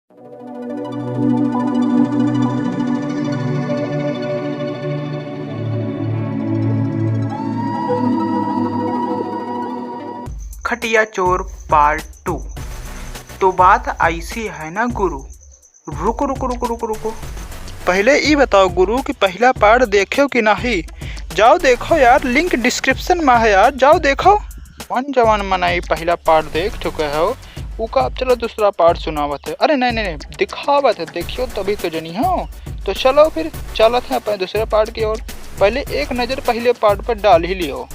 खटिया चोर पार्ट 2। तो बात ऐसी है ना गुरु। रुको रुको रुको रुको रुको, पहले ये बताओ गुरु कि पहला पार्ट देखो कि नहीं। जाओ देखो यार, लिंक डिस्क्रिप्शन में है यार, जाओ देखो। वन जवान मनाई पहला पार्ट देख चुके हो, उका अब चलो दूसरा पार्ट सुनावत है। अरे नहीं नहीं नहीं, दिखावत है, देखियो तभी तो जनी हो। तो चलो फिर चलत है अपने दूसरे पार्ट की ओर। पहले एक नज़र पहले पार्ट पर डाल ही लियो।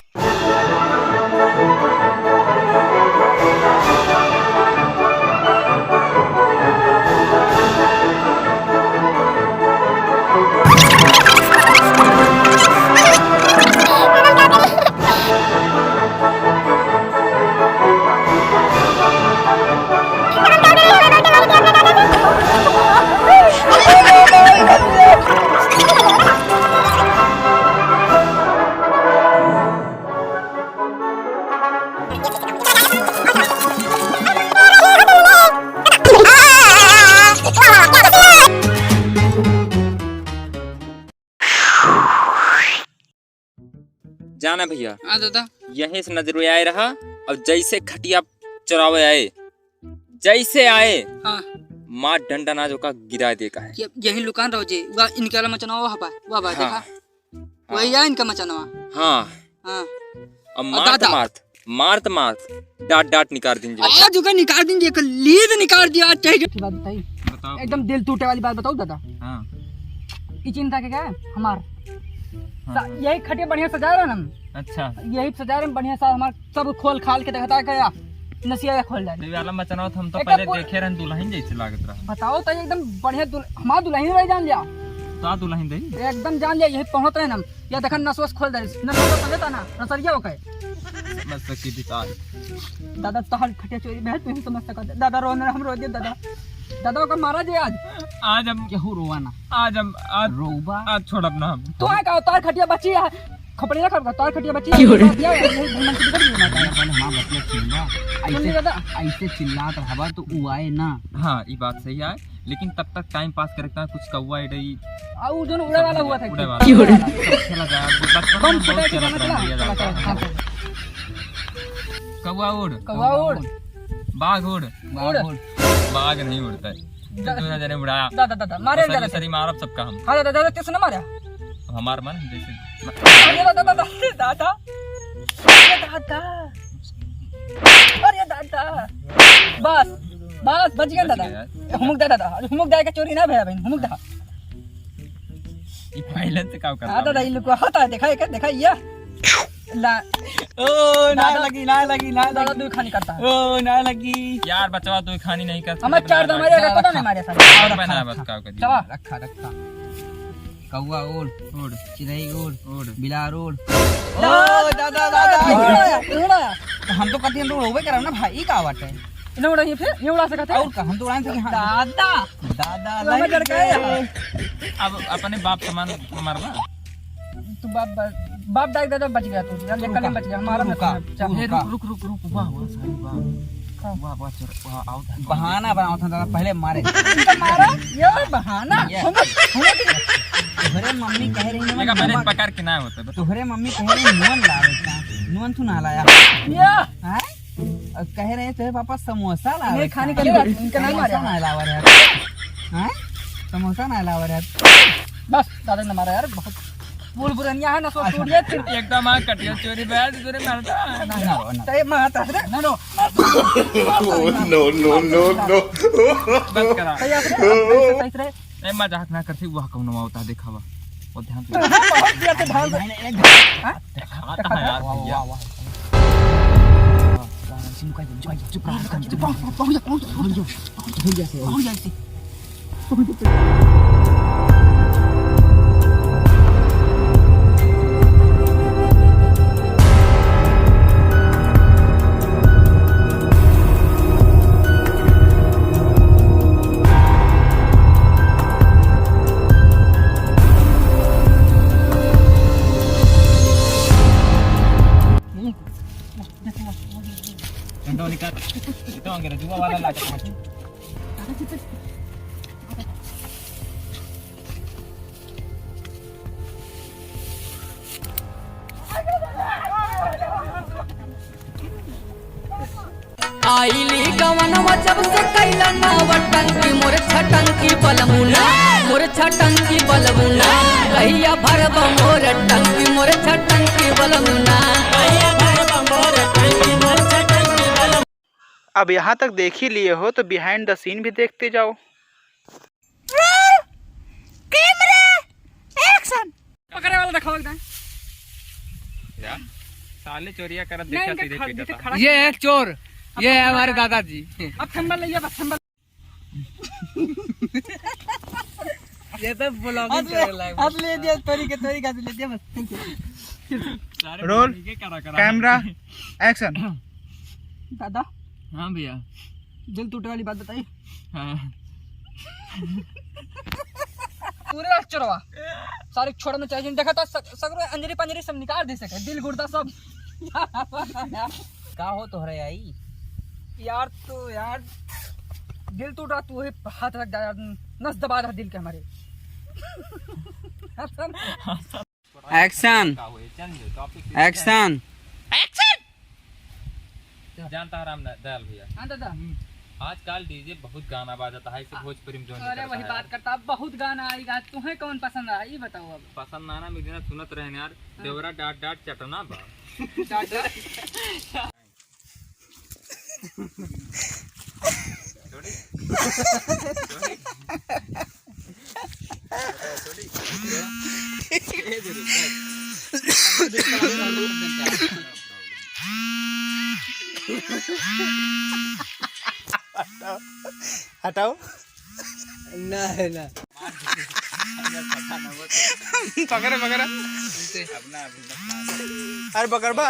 जाना भैया। हाँ दादा। यहीं से नजर आए रहा। अब जैसे खटिया चुरावे आए, जैसे आए हाँ माँ डंडा नाजो का गिरा दे का है। यही लुकान रहो जी। वाह इनके वाला मचना वहाँ पर वाह वाह देखा। हाँ। वही है इनका मचना। हाँ हाँ अब मारत डांट डांट निकाल दीजिए। आज का निकाल दीजिए, लीड निकाल दिया। बात बताइए, एकदम दिल टूटे वाली बात बताओ दादा। हाँ ये चिंता के क्या है हमार। यही खटिया बढ़िया सजा रहे हम। अच्छा यही सजा रहे बढ़िया सा हमार सब खोल खाल के देखता गया नसिया खोल जाए। वाला मचना हम तो पहले देखे रहन, दुल्हन जैसे लागत रहा। बताओ तो एकदम बढ़िया हमार दुल्हन रही जान लिया। तो दुल्हन दे एकदम जान लिया, यही पहुंच रहे हम। या देखा नसवस खोल दे नसवस समझता ना नसरिया हो गए। मस्त की दितार दादा तोहर खटिया चोरी मैं तू समझ सकत। दादा रोने हम रो दिए दादा। दादा का मारा जे आज हम केहू रोवाना। आज रोबा आज छोड़ अपना हम तो है का तोहर खटिया बची है। खपड़ी ना कर तोहर खटिया बची है। ऐसे चिल्लात रहबा तो उ आए ना। हाँ ये बात सही है, लेकिन तब तक टाइम पास करता कुछ कौवा इडई और जो उड़े वाला हुआ था उड़े वाला खेला जाए। बम फटे के चला कौवा उड़ बाघ उड़ बाघ नहीं उड़ता है। जने उड़ाया दादा दादा मारे दादा सरी मारब सबका हम। हां दादा दादा किसने मारा। हमार मन जैसे अरे दादा दादा दादा अरे दादा अरे दादा बस बस बच गया दादा। हुमुक दादा हुमुक दादा का चोरी ना भया बहन हुमुक दा। ये पहले से का करता। हां दादा ये लोग होता है देखा ये ला ओ ना लगी दादा दो खानी करता है। ओ ना लगी यार बचवा तो खानी नहीं करता। हम चार तो हमारे पता नहीं मारे साहब। और बना बस का कर चला रखा कौवा उड़ चिड़ै उड़ बिलार उड़। ओ दादा दादा हम तो कहते हैं तो होबे करब ना भाई का बाटे। इन्हें उड़ा ये फिर ये उड़ा सकते और हम तो उड़ाए थे कि दादा दादा मैं डर गया। अब अपने बाप समान मरना। तू बाप दादा बच गया तू। यार कल बच गया हमारा रुक वाह सारी वाह चल आओ बहाना बनाओ था दादा पहले मारे मारा ये बहाना। तोहरे मम्मी कह रही है लेकिन पहले पकड़ के ना होता। तोहरे मम्मी कह रही नुन लावे था नुन तू ना लाया या कह रहे थे पापा समोसा लावे खाने के लिए इनका नहीं मारा ना लावा रहा हैं समोसा ना लावा रहा। बस दादा ने मारा यार बहुत बोल बुरनिया है ना सो छोड़िए फिर एकदम आ कटिया चोरी बैठ तेरे मारता ना ते मारता है ना नो no. बस करा सही रहे नहीं मजाक ना करती। वह कौन होता दिखावा वो ध्यान से बहुत दिया तो ढाल दिखाता है यार भैया। चुप निकाल तो अंगेरा जुआ वाला लाके गवनवा जब से कैला नवटंकी मोर छटंकी बलमुना मोर छटंकी बलमुना कहिया भरब मोर टंकी मोर छटंकी बलमुना अब यहाँ तक देख ही लिए हो तो बिहाइंड द सीन भी देखते जाओ। पकड़े वाला दिखाओ एकदम। क्या साले चोरिया करत देखा सीधे पीटा था। ये है चोर, ये है हमारे दादाजी। अब थंबल ले बस थंबल। ये तो ब्लॉगिंग कर रहा है। अब ले दिया तरीके से ले दिया बस। Roll camera action. दादा हाँ भैया। दिल टूटे वाली बात बताइए। हाँ। पूरे चोरवा सारे छोड़ में चाहिए देखा तो सगरो अंजरी पंजरी सब निकाल दे सके दिल गुर्दा सब। का हो तो रे आई यार तो यार दिल टूट रहा तू हाथ रख यार नस दबा रहा दिल के हमारे। एक्शन एक्शन जानता है राम दयाल भैया, हाँ दादा आजकल डीजे बहुत गाना बाजता है, इसे भोजपुरी में जो नहीं अरे करता वही है। बात करता बहुत गाना आएगा तुम्हें कौन पसंद आया ये बताओ अब। पसंद आना मेरे ना सुनत रहे यार देवरा डाट डाट चटना बा। हटाओ ना है ना पकड़े पकड़े अरे पकड़बा